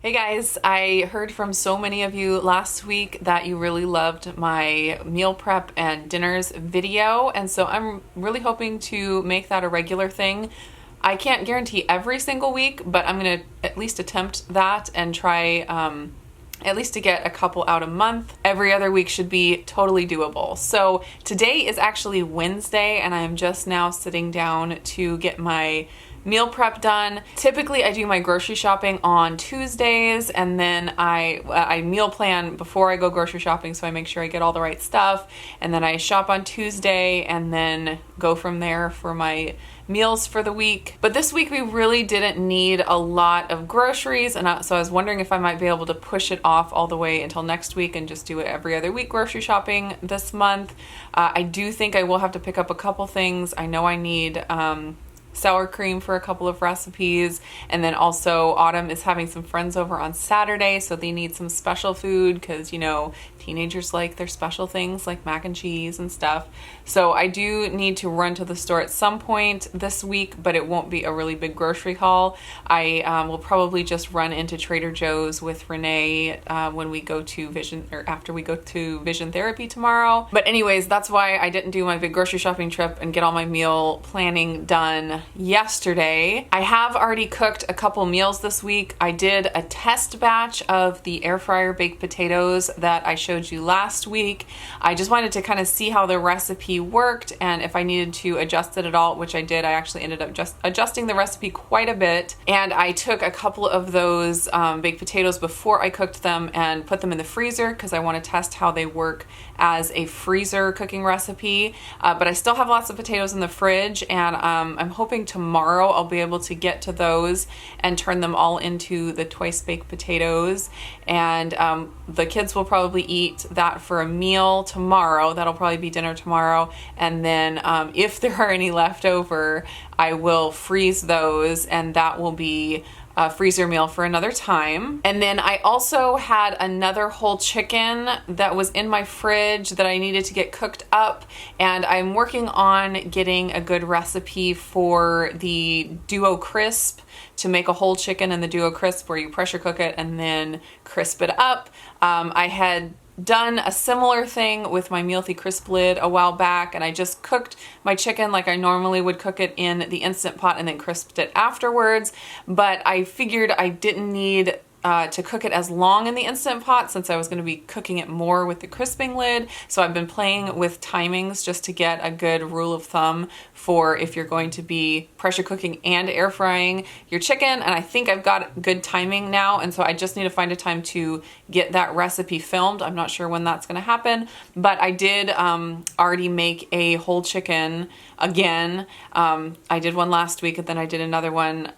Hey guys, I heard from so many of you last week that you really loved my meal prep and dinners video, and so I'm really hoping to make that a regular thing. I can't guarantee every single week, but I'm gonna at least attempt that and try at least to get a couple out a month. Every other week should be totally doable. So today is actually Wednesday, and I'm just now sitting down to get my meal prep done. Typically I do my grocery shopping on Tuesdays, and then I meal plan before I go grocery shopping, so I make sure I get all the right stuff, and then I shop on Tuesday and then go from there for my meals for the week. But this week we really didn't need a lot of groceries, and so I was wondering if I might be able to push it off all the way until next week and just do it every other week grocery shopping this month. I do think I will have to pick up a couple things. I know I need sour cream for a couple of recipes, and then also Autumn is having some friends over on Saturday, so they need some special food because, you know, teenagers like their special things like mac and cheese and stuff. So I do need to run to the store at some point this week, but it won't be a really big grocery haul. I will probably just run into Trader Joe's with Renee when we go to Vision, or after we go to Vision Therapy tomorrow. But anyways, that's why I didn't do my big grocery shopping trip and get all my meal planning done yesterday. I have already cooked a couple meals this week. I did a test batch of the air fryer baked potatoes that I showed you last week. I just wanted to kind of see how the recipe worked and if I needed to adjust it at all, which I did. I actually ended up just adjusting the recipe quite a bit, and I took a couple of those baked potatoes before I cooked them and put them in the freezer because I want to test how they work as a freezer cooking recipe. But I still have lots of potatoes in the fridge, and I'm hoping tomorrow I'll be able to get to those and turn them all into the twice baked potatoes. And the kids will probably eat that for a meal tomorrow. That'll probably be dinner tomorrow. And then if there are any left over, I will freeze those, and that will be a freezer meal for another time. And then I also had another whole chicken that was in my fridge that I needed to get cooked up, and I'm working on getting a good recipe for the Duo Crisp, to make a whole chicken in the Duo Crisp where you pressure cook it and then crisp it up. I had done a similar thing with my Mealthy Crisp lid a while back, and I just cooked my chicken like I normally would cook it in the Instant Pot and then crisped it afterwards. But I figured I didn't need to cook it as long in the Instant Pot since I was going to be cooking it more with the crisping lid. So I've been playing with timings just to get a good rule of thumb for if you're going to be pressure cooking and air frying your chicken, and I think I've got good timing now, and so I just need to find a time to get that recipe filmed. I'm not sure when that's going to happen, but I did already make a whole chicken again. I did one last week, and then I did another one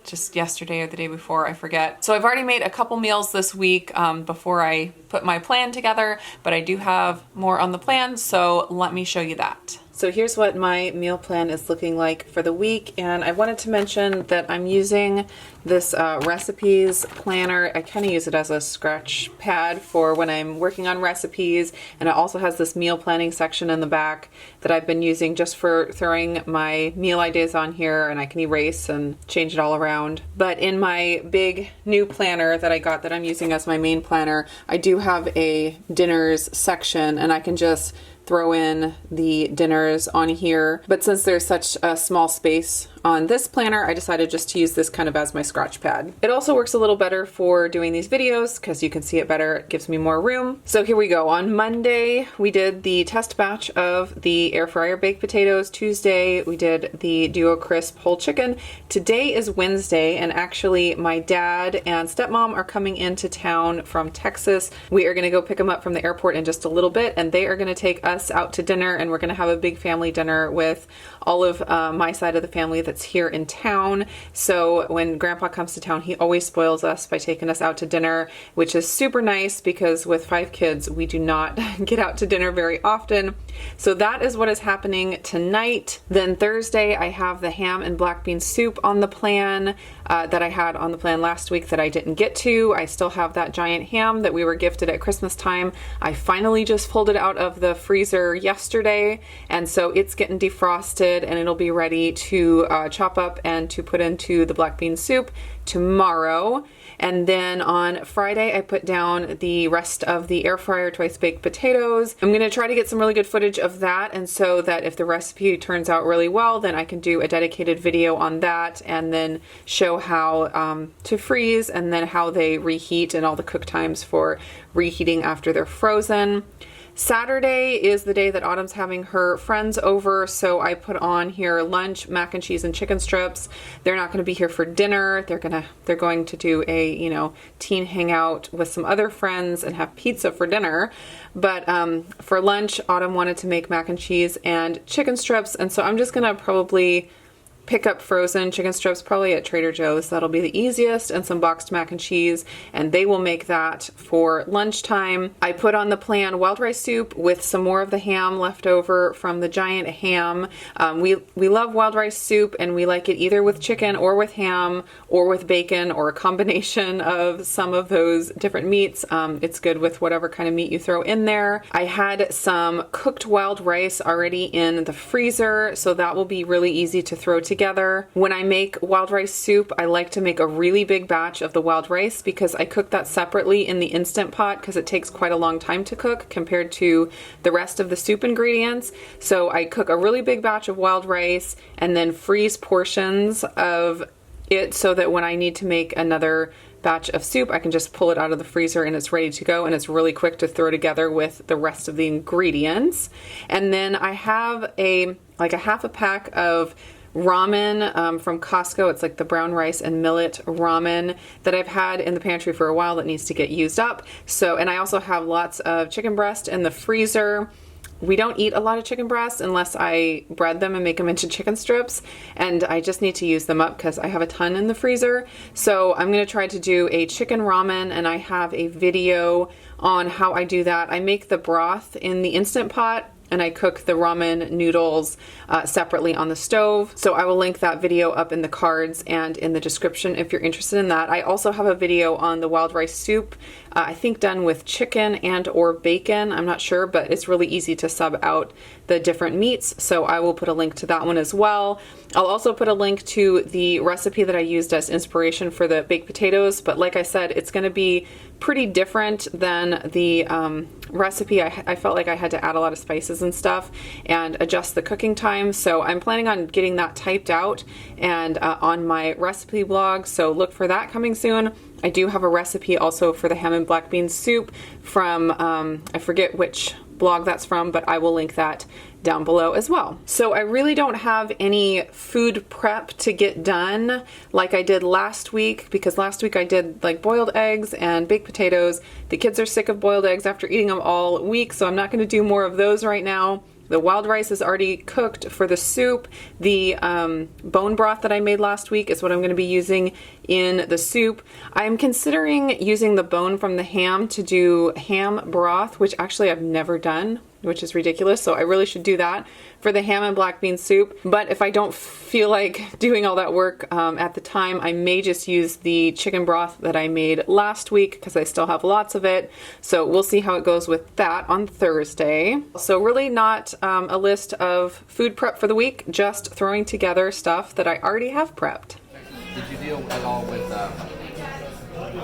just yesterday or the day before, I forget. So I've already made a couple meals this week before I put my plan together, but I do have more on the plan, so let me show you that. So here's what my meal plan is looking like for the week, and I wanted to mention that I'm using this recipes planner. I kind of use it as a scratch pad for when I'm working on recipes, and it also has this meal planning section in the back that I've been using just for throwing my meal ideas on here, and I can erase and change it all around. But in my big new planner that I got that I'm using as my main planner, I do have a dinners section, and I can just throw in the dinners on here. But since there's such a small space on this planner, I decided just to use this kind of as my scratch pad. It also works a little better for doing these videos because you can see it better. It gives me more room. So here we go. On Monday, we did the test batch of the air fryer baked potatoes. Tuesday, we did the Duo Crisp whole chicken. Today is Wednesday, and actually my dad and stepmom are coming into town from Texas. We are going to go pick them up from the airport in just a little bit, and they are going to take us out to dinner, and we're going to have a big family dinner with all of my side of the family that's here in town. So when Grandpa comes to town, he always spoils us by taking us out to dinner, which is super nice because with 5 kids, we do not get out to dinner very often. So that is what is happening tonight. Then Thursday, I have the ham and black bean soup on the plan that I had on the plan last week that I didn't get to. I still have that giant ham that we were gifted at Christmas time. I finally just pulled it out of the freezer yesterday, and so it's getting defrosted and it'll be ready to chop up and to put into the black bean soup tomorrow. And then on Friday, I put down the rest of the air fryer twice baked potatoes. I'm going to try to get some really good footage of that, and so that if the recipe turns out really well, then I can do a dedicated video on that and then show how to freeze and then how they reheat and all the cook times for reheating after they're frozen. Saturday is the day that Autumn's having her friends over, so I put on here lunch, mac and cheese and chicken strips. They're not going to be here for dinner. They're going to do a, you know, teen hangout with some other friends and have pizza for dinner. But for lunch, Autumn wanted to make mac and cheese and chicken strips, and so I'm just going to probably pick up frozen chicken strips probably at Trader Joe's. That'll be the easiest, and some boxed mac and cheese, and they will make that for lunchtime. I put on the plan wild rice soup with some more of the ham left over from the giant ham. We love wild rice soup, and we like it either with chicken or with ham or with bacon or a combination of some of those different meats. It's good with whatever kind of meat you throw in there. I had some cooked wild rice already in the freezer, so that will be really easy to throw together. When I make wild rice soup, I like to make a really big batch of the wild rice because I cook that separately in the Instant Pot because it takes quite a long time to cook compared to the rest of the soup ingredients. So I cook a really big batch of wild rice and then freeze portions of it so that when I need to make another batch of soup, I can just pull it out of the freezer and it's ready to go, and it's really quick to throw together with the rest of the ingredients. And then I have a half a pack of ramen from Costco. It's like the brown rice and millet ramen that I've had in the pantry for a while that needs to get used up. So, and I also have lots of chicken breast in the freezer. We don't eat a lot of chicken breasts unless I bread them and make them into chicken strips, and I just need to use them up because I have a ton in the freezer. So I'm going to try to do a chicken ramen, and I have a video on how I do that. I make the broth in the Instant Pot, and I cook the ramen noodles separately on the stove. So I will link that video up in the cards and in the description if you're interested in that. I also have a video on the wild rice soup, I think done with chicken and or bacon. I'm not sure, but it's really easy to sub out the different meats. So I will put a link to that one as well. I'll also put a link to the recipe that I used as inspiration for the baked potatoes. But like I said, it's going to be pretty different than the recipe. I felt like I had to add a lot of spices and stuff and adjust the cooking time. So I'm planning on getting that typed out and on my recipe blog. So look for that coming soon. I do have a recipe also for the ham and black bean soup from, I forget which blog that's from, but I will link that down below as well. So I really don't have any food prep to get done like I did last week, because last week I did like boiled eggs and baked potatoes. The kids are sick of boiled eggs after eating them all week, so I'm not going to do more of those right now. The wild rice is already cooked for the soup. The bone broth that I made last week is what I'm going to be using in the soup. I'm considering using the bone from the ham to do ham broth, which actually I've never done, which is ridiculous. So I really should do that for the ham and black bean soup. But if I don't feel like doing all that work at the time, I may just use the chicken broth that I made last week because I still have lots of it. So we'll see how it goes with that on Thursday. So really not a list of food prep for the week, just throwing together stuff that I already have prepped. Did you deal at all with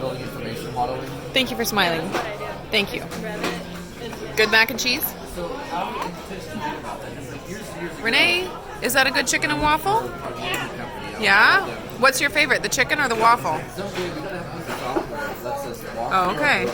building information modeling? Thank you for smiling. Thank you. Good mac and cheese? Renee, is that a good chicken and waffle? Yeah? What's your favorite, the chicken or the waffle? Oh, okay.